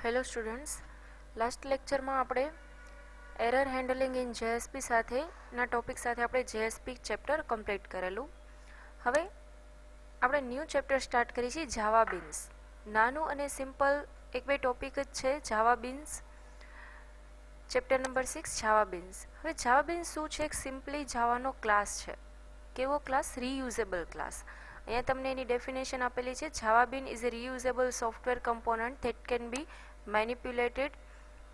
Hello students, last લેક્ચરમાં આપણે error handling in JSP સાથેના ટોપિક સાથે આપણે જેએસપી ચેપ્ટર કમ્પ્લીટ કરેલું. હવે આપણે ન્યૂ ચેપ્ટર સ્ટાર્ટ કરી છીએ જાવા બીન્સ. નાનું અને સિમ્પલ એક બે ટોપિક જ છે જાવા બીન્સ. ચેપ્ટર નંબર 6 જાવા બીન્સ. હવે જાવા બીન્સ શું છે? એક સિમ્પલી જાવાનો ક્લાસ છે. કેવો ક્લાસ? Reusable class. અહીંયા તમને એની ડેફિનેશન આપેલી છે. Java bean is a reusable software component that can be manipulated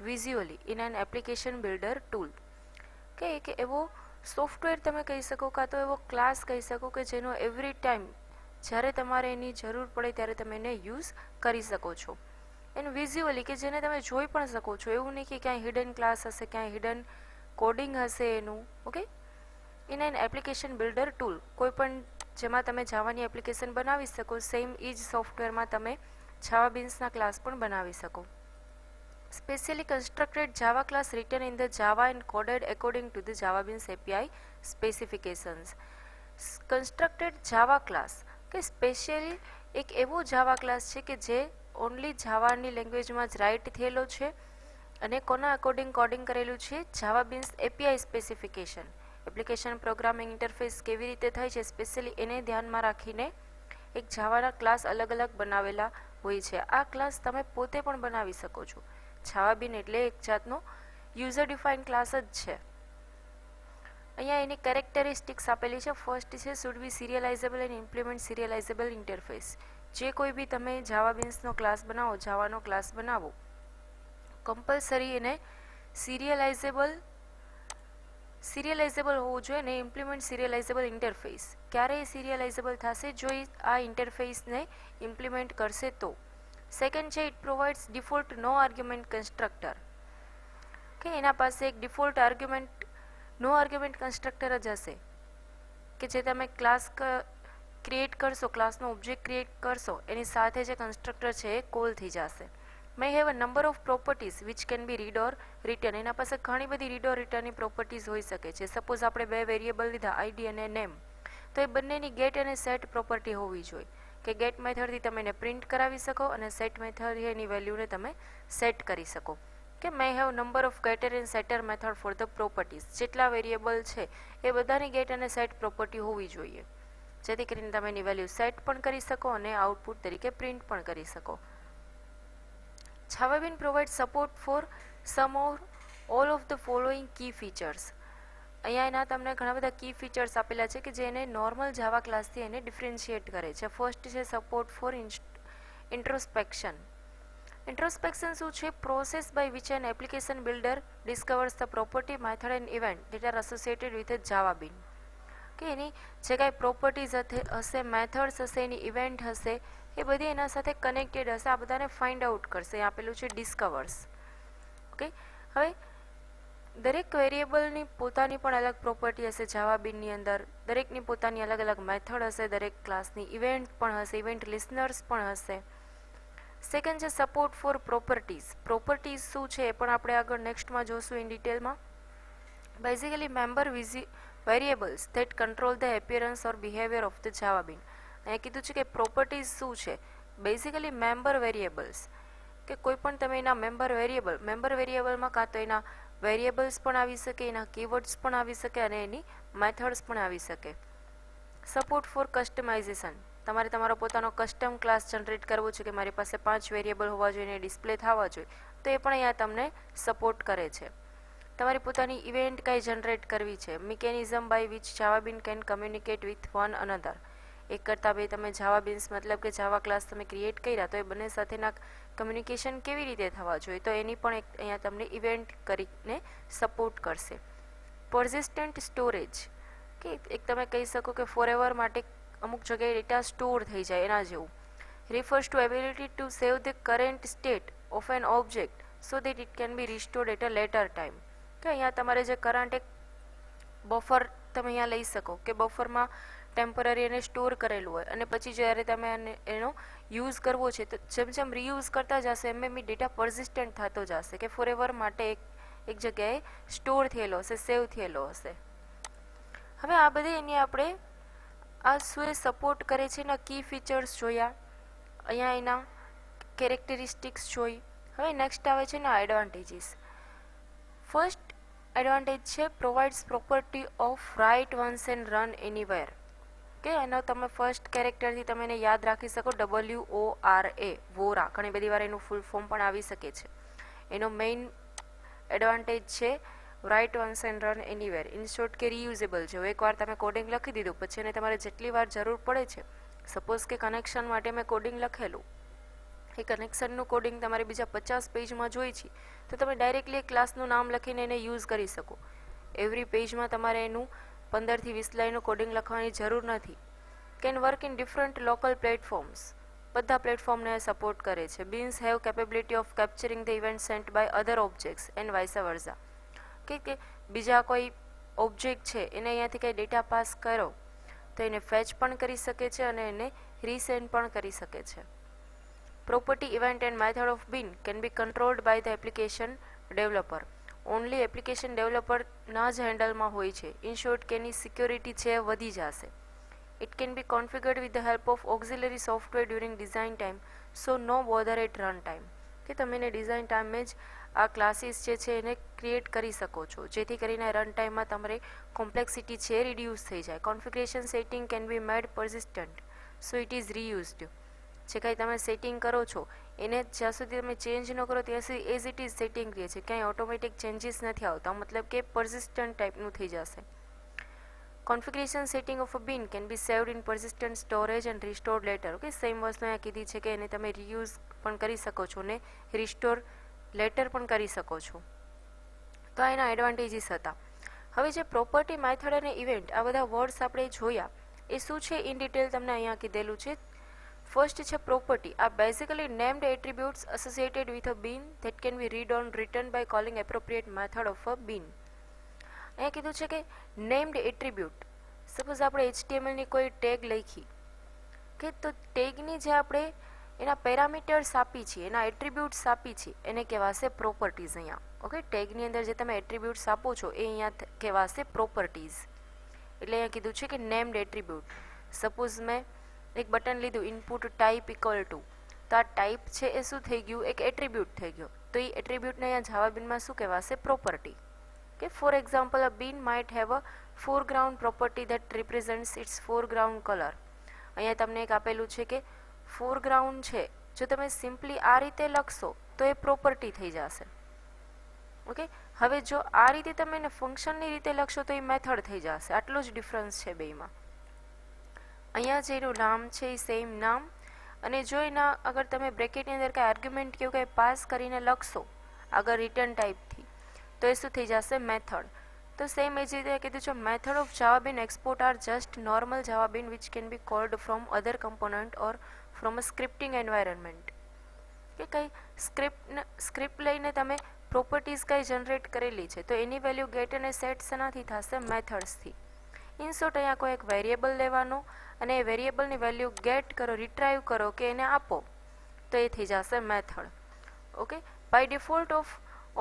visually in an application builder tool. કે એવો સોફ્ટવેર તમે કહી શકો, કાં તો એવો ક્લાસ કહી શકો કે જેનો એવરી ટાઈમ જ્યારે તમારે એની જરૂર પડે ત્યારે તમે એને યુઝ કરી શકો છો. એનું વિઝ્યુઅલી કે જેને તમે જોઈ પણ શકો છો. એવું નહીં કે ક્યાંય હિડન ક્લાસ હશે, ક્યાંય હિડન કોડિંગ હશે એનું. Okay, in an application builder tool, કોઈ પણ જેમાં તમે જાવાની એપ્લિકેશન બનાવી શકો, સેમ એ જ સોફ્ટવેરમાં તમે જાવા બીન્સના ક્લાસ પણ બનાવી શકો. Specially constructed Java class written in the Java and coded according to the Java Beans API specifications. Constructed Java class કે સ્પેશિયલી એક એવો જાવા ક્લાસ છે કે જે ઓનલી જાવાની લેંગ્વેજમાં જ રાઇટ થયેલો છે અને કોના અકોર્ડિંગ કોડિંગ કરેલું છે? Java beans API specification. Application programming interface કેવી રીતે થાય છે સ્પેશિયલી એને ધ્યાનમાં રાખીને એક જાવાના ક્લાસ અલગ અલગ બનાવેલા હોય છે. આ ક્લાસ તમે પોતે પણ બનાવી શકો છો. જાવા બીન એટલે એક જાતનો યુઝર ડિફાઇન ક્લાસ જ છે. અહીંયા એની કેરેક્ટરિસ્ટિક્સ આપેલી છે. ફર્સ્ટ છે should be serializable and implement serializable interface. જે કોઈ બી તમે જાવા બીન્સનો ક્લાસ બનાવો, જાવાનો ક્લાસ બનાવો, કમ્પલસરી એને સિરિયલાઇઝેબલ હોવું જોઈએ ને ઇમ્પ્લિમેન્ટ સિરિયલાઇઝેબલ ઇન્ટરફેસ. ક્યારે એ સિરિયલાઇઝેબલ થશે? જો એ આ ઇન્ટરફેસને ઇમ્પ્લિમેન્ટ કરશે તો. સેકન્ડ છે it provides default no argument constructor. કે એના પાસે એક default argument no argument constructor જ હશે કે જે તમે ક્લાસ ક્રિએટ કરશો, ક્લાસનો ઓબ્જેક્ટ ક્રિએટ કરશો, એની સાથે જે કન્સ્ટ્રક્ટર છે એ કોલ થઈ જશે. May have a number of properties which can be read or return. એના પાસે ઘણી બધી રીડ ઓર રિટર્નની પ્રોપર્ટીઝ હોઈ શકે છે. સપોઝ આપણે બે વેરિયેબલ લીધા, આઈડી અને નેમ, તો એ બંનેની ગેટ અને સેટ પ્રોપર્ટી હોવી જોઈએ કે ગેટ મેથડથી તમે એને પ્રિન્ટ કરાવી શકો અને સેટ મેથડથી એની વેલ્યુને તમે સેટ કરી શકો. કે મે have number of getter and setter method for the properties. જેટલા વેરિયેબલ છે એ બધાની ગેટ અને સેટ પ્રોપર્ટી હોવી જોઈએ, જેથી કરીને તમે એની વેલ્યુ સેટ પણ કરી શકો અને આઉટપુટ તરીકે પ્રિન્ટ પણ કરી શકો. Java bean provide support for some or all of the following key features. અહીંયા એના તમને ઘણા બધા કી ફીચર્સ આપેલા છે કે જે એને નોર્મલ જાવા ક્લાસથી એને ડિફરન્શિએટ કરે છે. ફર્સ્ટ છે સપોર્ટ ફોર ઇન્ટ્રોસ્પેક્શન. ઇન્ટ્રોસ્પેક્શન શું છે? Process by which an application builder discovers the property, method and event that are associated with Java bean. કે એની જે કાંઈ પ્રોપર્ટીઝ હશે, મેથડ્સ હશે, એની ઇવેન્ટ હશે, એ બધી એના સાથે કનેક્ટેડ હશે. આ બધાને ફાઇન્ડ આઉટ કરશે. આપેલું છે ડિસ્કવર્સ. ઓકે, હવે દરેક વેરિયેબલની પોતાની પણ અલગ પ્રોપર્ટી હશે જાવા બીનની અંદર. દરેકની પોતાની અલગ અલગ મેથડ હશે. દરેક ક્લાસની ઇવેન્ટ પણ હશે, ઇવેન્ટ લિસનર્સ પણ હશે. સેકન્ડ છે સપોર્ટ ફોર પ્રોપર્ટીઝ. પ્રોપર્ટીઝ શું છે એ પણ આપણે આગળ નેક્સ્ટમાં જોશું ઇન ડિટેલમાં. Basically member variables that control the appearance or behaviour of the Java bean. અહીંયા કીધું છે કે પ્રોપર્ટીઝ શું છે? Basically member variables. કે કોઈ પણ તમે એના મેમ્બર વેરિયેબલમાં કાં તો એના વેરિયેબલ્સ પણ આવી શકે, એના કીવર્ડ્સ પણ આવી શકે અને એની મેથડ્સ પણ આવી શકે. Support for customization. તમારે તમારો પોતાનો કસ્ટમ ક્લાસ જનરેટ કરવો છે કે મારી પાસે 5 વેરિયેબલ હોવા જોઈએ, ડિસ્પ્લે થવા જોઈએ, તો એ પણ અહીંયા તમને સપોર્ટ કરે છે. તમારી પોતાની ઇવેન્ટ કાંઈ જનરેટ કરવી છે, mechanism by which Java bean can communicate with one another. એક કરતાં બે તમે જાવા બીન્સ મતલબ કે જાવા ક્લાસ તમે ક્રિએટ કર્યા, તો એ બંને સાથેના કમ્યુનિકેશન કેવી રીતે થવા જોઈએ, તો એની પણ એક અહીંયા તમને ઇવેન્ટ કરીને સપોર્ટ કરશે. Persistent storage. કે એક તમે કહી શકો કે ફોરએવર માટે અમુક જગ્યાએ ડેટા સ્ટોર થઈ જાય એના જેવું. Refers to ability to save the current state of an object so that it can be restored at a later time. કે અહીંયા તમારે જે કરંટ એક બફર તમે અહીંયા લઈ શકો કે બફરમાં ટેમ્પરરી એને સ્ટોર કરેલું હોય અને પછી જ્યારે તમે એનો યુઝ કરવો છે તો જેમ જેમ રીયુઝ કરતા જશે એમ એમ ડેટા પર્સિસ્ટન્ટ થતો જશે કે ફોરએવર માટે એક જગ્યાએ સ્ટોર થયેલો હશે, સેવ થયેલો હશે. હવે આ બધી એની આપણે આ શું એ સપોર્ટ કરે છે એના કી ફીચર્સ જોયા, અહીંયા એના કેરેક્ટરિસ્ટિક્સ જોઈ, હવે નેક્સ્ટ આવે છે એના એડવાન્ટેજીસ. ફર્સ્ટ એડવાન્ટેજ છે provides property of write once and run anywhere. કે એનો તમે ફર્સ્ટ કેરેક્ટરથી તમે એને યાદ રાખી શકો, WORA, વોરા. ઘણી બધી વાર એનું ફૂલ ફોર્મ પણ આવી શકે છે. એનો મેઇન એડવાન્ટેજ છે write once and run anywhere. In short કે રીયુઝેબલ છે. એકવાર તમે કોડિંગ લખી દીધું પછી એને તમારે જેટલી વાર જરૂર પડે છે, સપોઝ કે કનેક્શન માટે મેં કોડિંગ લખેલું, એ કનેક્શનનું કોડિંગ તમારે બીજા 50 પેજમાં જોઈ છે તો તમે ડાયરેક્ટલી એક ક્લાસનું નામ લખીને એને યુઝ કરી શકો. એવરી પેજમાં તમારે એનું 15 થી 20 લાઈનનું કોડિંગ લખવાની જરૂર નથી. Can work in different local platforms. બધા પ્લેટફોર્મને સપોર્ટ કરે છે. Beans have capability of capturing the event sent by other objects and vice versa. કે બીજા કોઈ ઓબ્જેક્ટ છે એને અહીંયાથી કંઈ ડેટા પાસ કરો તો એને ફેચ પણ કરી શકે છે અને એને રીસેન્ડ પણ કરી શકે છે. Property, event and method of bean can be controlled by the application developer. Only application ડેવલપરના જ હેન્ડલમાં હોય છે. ઇન શોર્ટ કે એની સિક્યોરિટી છે વધી જશે. It can be configured with the help of auxiliary software during design time, so no bother at run time. કે તમે એને ડિઝાઇન ટાઈમે જ આ ક્લાસીસ જે છે એને ક્રિએટ કરી શકો છો, જેથી કરીને રન ટાઈમમાં તમારે કોમ્પ્લેક્સિટી છે રિડ્યુસ થઈ જાય. Configuration setting can be made persistent, so it is reused. જે કાંઈ તમે સેટિંગ કરો છો એને જ્યાં સુધી તમે ચેન્જ ન કરો ત્યાં સુધી એઝ ઇટ ઇઝ સેટિંગ રહે છે, ક્યાંય ઓટોમેટિક ચેન્જીસ નથી આવતા, મતલબ કે પરસિસ્ટન્ટ ટાઈપનું થઈ જશે. Configuration setting of a bean can be saved in persistent storage and restored later. Okay, same વસ્તુ અહીંયા કીધી છે કે એને તમે રીયુઝ પણ કરી શકો છો ને રિસ્ટોર લેટર પણ કરી શકો છો. તો આ એના એડવાન્ટેજીસ હતા. હવે જે પ્રોપર્ટી, મેથડ અને ઇવેન્ટ આ બધા વર્ડ્સ આપણે જોયા એ શું છે ઇન ડિટેલ તમને અહીંયા કીધેલું છે. ફર્સ્ટ છે પ્રોપર્ટી. આ basically named attributes associated with a bean that can be read on return by calling appropriate method of a bean. અહીંયા કીધું છે કે નેમ્ડ એટ્રીબ્યુટ. સપોઝ આપણે HTMLની કોઈ ટેગ લખી કે તો ટેગની જે આપણે એના પેરામીટર્સ આપી છીએ, એના એટ્રીબ્યુટ્સ આપી છીએ, એને કહેવાશે પ્રોપર્ટીઝ. અહીંયા ઓકે, ટેગની અંદર જે તમે એટ્રીબ્યુટ્સ આપો છો એ અહીંયા કહેવાશે પ્રોપર્ટીઝ. એટલે અહીંયા કીધું છે કે નેમ્ડ એટ્રીબ્યુટ. સપોઝ મેં એક બટન લીધું ઇનપુટ ટાઈપ ઇક્વલ ટુ, તો આ ટાઈપ છે એ શું થઈ ગયું, એક એટ્રીબ્યુટ થઈ ગયો. તો એ એટ્રીબ્યુટને અહીંયા જાવા બીનમાં શું કહેવાશે, પ્રોપર્ટી. કે for example a bean might have a foreground property that represents its foreground colour. અહીંયા તમને એક આપેલું છે કે ફોરગ્રાઉન્ડ છે, જો તમે સિમ્પલી આ રીતે લખશો તો એ પ્રોપર્ટી થઈ જશે. ઓકે, હવે જો આ રીતે તમે એને ફંક્શનની રીતે લખશો તો એ મેથડ થઈ જશે. આટલો જ ડિફરન્સ છે બેમાં. અહીંયા જેનું નામ છે એ સેમ નામ, અને જો એના અગર તમે બ્રેકેટની અંદર કાંઈ આર્ગ્યુમેન્ટ કે એવું કાંઈ પાસ કરીને લખશો આગળ રિટર્ન ટાઈપથી તો એ શું થઈ જશે, મેથડ. તો સેમ એ જ રીતે કીધું છે method of Java bean export are just normal Java bean which can be called from other component or from a scripting environment. કે કંઈ સ્ક્રિપ્ટ લઈને તમે પ્રોપર્ટીઝ કંઈ જનરેટ કરેલી છે તો એની વેલ્યુ ગેટ અને સેટ શેનાથી થશે, મેથડ્સથી. ઇન શોર્ટ અહીંયા કોઈ એક વેરિયેબલ લેવાનો અને એ વેરિયેબલની વેલ્યુ ગેટ કરો, રિટ્રાઈવ કરો કે એને આપો તો એ થઈ જશે method. Okay, by default of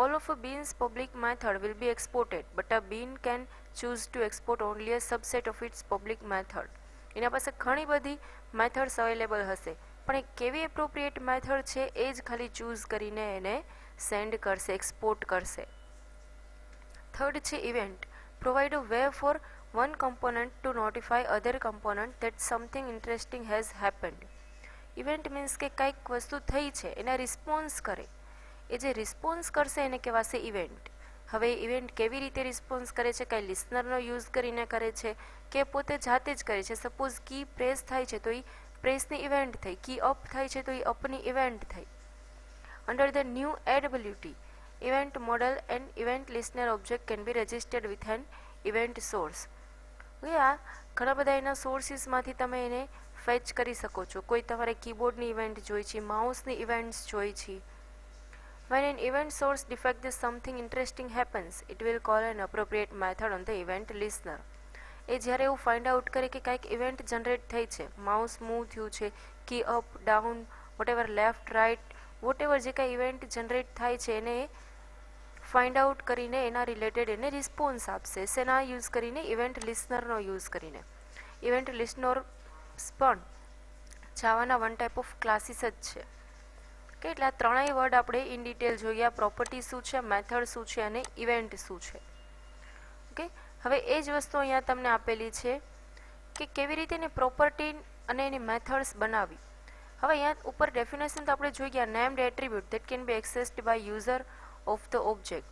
all of a bean's public method will be exported, but a bean can choose to export only a subset of its public method. એના પાસે ઘણી બધી મેથડ્સ અવેલેબલ હશે પણ એ કેવી એપ્રોપ્રિએટ મેથડ છે એ જ ખાલી ચૂઝ કરીને એને સેન્ડ કરશે, એક્સપોર્ટ કરશે. થર્ડ છે event. Provide a way for one component to notify other component that something interesting has happened. Event means કે કંઈક વસ્તુ થઈ છે એને રિસ્પોન્સ કરે, એ જે રિસ્પોન્સ કરશે એને કહેવાશે ઇવેન્ટ. હવે ઇવેન્ટ કેવી રીતે રિસ્પોન્સ કરે છે, કાંઈ લિસનરનો યુઝ કરીને કરે છે કે પોતે જાતે જ કરે છે. સપોઝ કી પ્રેસ થાય છે તો એ પ્રેસની ઇવેન્ટ થઈ, કી અપ થાય છે તો એ અપની ઇવેન્ટ થઈ. Under the new AWT event model and event listener object can be registered with an event source. આ ઘણા બધા એના સોર્સિસમાંથી તમે એને ફેચ કરી શકો છો. કોઈ તમારે કીબોર્ડની ઇવેન્ટ જોઈ છે, માઉસની ઇવેન્ટ્સ જોઈ છે. When an event source defects that something interesting happens, it will call an appropriate method on the event listener. એ જ્યારે એવું ફાઇન્ડ આઉટ કરે કે કાંઈક ઇવેન્ટ જનરેટ થઈ છે, માઉસ મૂવ થયું છે, key up down whatever left right whatever જે કાંઈ ઇવેન્ટ જનરેટ થાય છે એને ફાઇન્ડ આઉટ કરીને એના રિલેટેડ એને રિસ્પોન્સ આપશે. શેના યુઝ કરીને, ઇવેન્ટ લિસનરનો યુઝ કરીને. ઇવેન્ટ લિસનર પણ જાવાના વન ટાઈપ ઓફ ક્લાસીસ જ છે કે એટલે આ ત્રણેય વર્ડ આપણે ઇન ડિટેલ જોઈએ, પ્રોપર્ટી શું છે, મેથડ શું છે અને ઇવેન્ટ શું છે. ઓકે, હવે એ જ વસ્તુ અહીંયા તમને આપેલી છે કે કેવી રીતે એની પ્રોપર્ટી અને એની મેથડ્સ બનાવવી. હવે અહીંયા ઉપર ડેફિનેશન તો આપણે જોઈ ગયા. Named attribute that can be accessed by user of the object.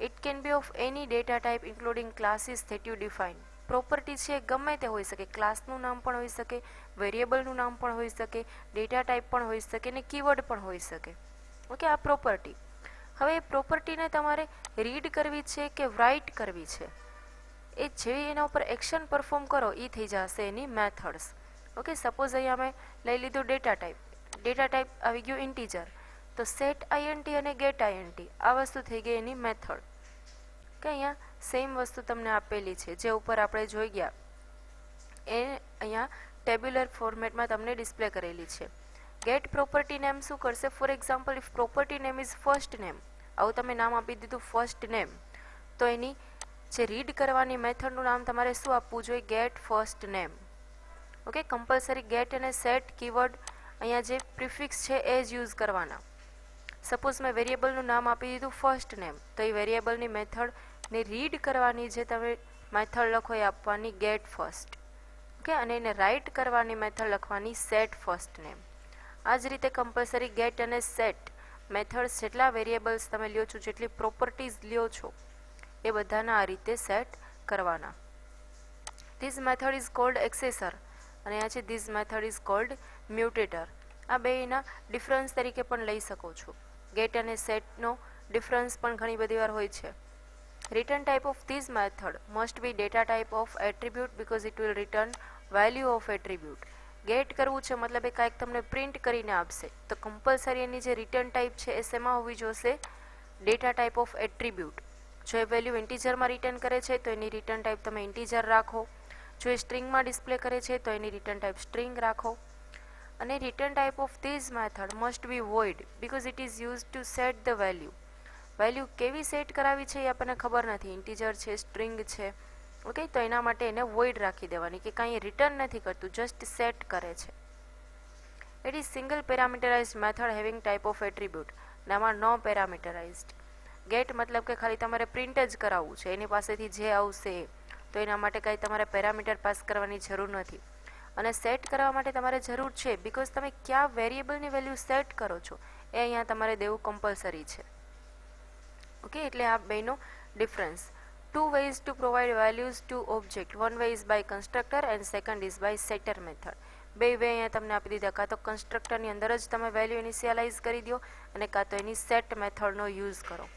It can be of any data type including classes that you define. Property છે ગમે તે હોઈ શકે, ક્લાસનું નામ પણ હોઈ શકે, વેરિયેબલનું નામ પણ હોઈ શકે, ડેટા ટાઈપ પણ હોઈ શકે ને કીવર્ડ પણ હોઈ શકે. ઓકે, આ પ્રોપર્ટી. હવે એ પ્રોપર્ટીને તમારે રીડ કરવી છે કે રાઇટ કરવી છે, એ જે એના ઉપર એક્શન પરફોર્મ કરો એ થઈ જશે એની મેથડ્સ. ઓકે, સપોઝ અહીંયા અમે લઈ લીધું ડેટા ટાઈપ. ડેટા ટાઈપ આવી ગયું ઇન્ટીજર, તો સેટ આઈએનટી અને ગેટ આઈએનટી આ વસ્તુ થઈ ગઈ એની મેથડ. કે અહીંયા સેમ વસ્તુ તમને આપેલી છે જે ઉપર આપણે જોઈ ગયા, એ અહીંયા ટેબ્યુલર ફોર્મેટમાં તમને ડિસ્પ્લે કરેલી છે. ગેટ પ્રોપર્ટી નેમ શું કરશે? For example, if property name is first name, આવું તમે નામ આપી દીધું ફર્સ્ટ નેમ, તો એની જે રીડ કરવાની મેથડનું નામ તમારે શું આપવું જોઈએ? Get first name. Okay, compulsory get અને સેટ કીવર્ડ અહીંયા જે પ્રિફિક્સ છે એ જ યુઝ કરવાના. સપોઝ મેં વેરિયેબલનું નામ આપી દીધું ફર્સ્ટ નેમ, તો એ વેરિયેબલની મેથડને રીડ કરવાની જે તમે મેથડ લખો એ આપવાની ગેટ ફર્સ્ટ. ઓકે, અને એને રાઇટ કરવાની મેથડ લખવાની સેટ ફર્સ્ટ નેમ. આ જ રીતે કમ્પલસરી ગેટ અને સેટ મેથડ્સ જેટલા વેરિયેબલ્સ તમે લ્યો છો, જેટલી પ્રોપર્ટીઝ લ્યો છો, એ બધાના આ રીતે સેટ કરવાના. ધીસ મેથડ ઇઝ કોલ્ડ એક્સેસર અને આ છે ધીસ મેથડ ઇઝ કોલ્ડ મ્યુટેટર. આ બેના ડિફરન્સ તરીકે પણ લઈ શકો છો. ગેટ અને સેટનો ડિફરન્સ પણ ઘણી બધી વાર હોય છે. Return type of this method must be data type of attribute because it will return value of attribute. Get કરવું છે મતલબ એ કાંઈક તમને પ્રિન્ટ કરીને આપશે, તો કમ્પલસરી એની જે રિટર્ન ટાઈપ છે એ શેમાં હોવી જોશે? Data type of attribute. જો એ વેલ્યુ ઇન્ટીજરમાં રિટર્ન કરે છે તો એની રિટર્ન ટાઈપ તમે ઇન્ટીજર રાખો. જો એ સ્ટ્રિંગમાં ડિસ્પ્લે કરે છે તો એની રિટર્ન ટાઈપ સ્ટ્રિંગ રાખો. અને return type of this method must B void because it is use to set the value. Value કેવી સેટ કરાવી છે એ આપણને ખબર નથી, ઇન્ટીજર છે, સ્ટ્રિંગ છે. ઓકે, તો એના માટે એને વોઇડ રાખી દેવાની કે કાંઈ રિટર્ન નથી કરતું, જસ્ટ સેટ કરે છે. It is single parameterized method having type of attribute. આમાં નો પેરામીટરાઇઝડ. ગેટ મતલબ કે ખાલી તમારે પ્રિન્ટ જ કરાવવું છે, એની પાસેથી જે આવશે એ, તો એના માટે કાંઈ તમારે પેરામીટર પાસ કરવાની જરૂર નથી. અને સેટ કરવા માટે તમારે જરૂર છે બીકોઝ તમે કયા વેરિયેબલની વેલ્યુ સેટ કરો છો એ અહીંયા તમારે દેવું કમ્પલસરી છે. ઓકે, એટલે આ બેનો difference. Two ways to provide values to object. One way is by constructor and second is by setter method. બે વે અહીંયા તમને આપી દીધા, કાં તો કન્સ્ટ્રક્ટરની અંદર જ તમે વેલ્યુ ઇનિશિયલાઇઝ કરી દો અને કાં તો એની સેટ મેથડનો યુઝ કરો.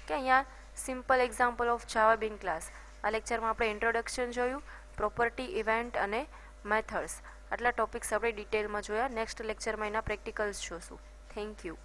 કે અહીંયા simple example of Java bean class. આ લેક્ચરમાં આપણે ઇન્ટ્રોડક્શન જોયું, પ્રોપર્ટી, ઇવેન્ટ અને મેથડ્સ. આટલા ટોપિક્સ આપણે ડિટેલમાં જોયા. નેક્સ્ટ લેક્ચરમાં એના પ્રેક્ટિકલ્સ જોશું. Thank you.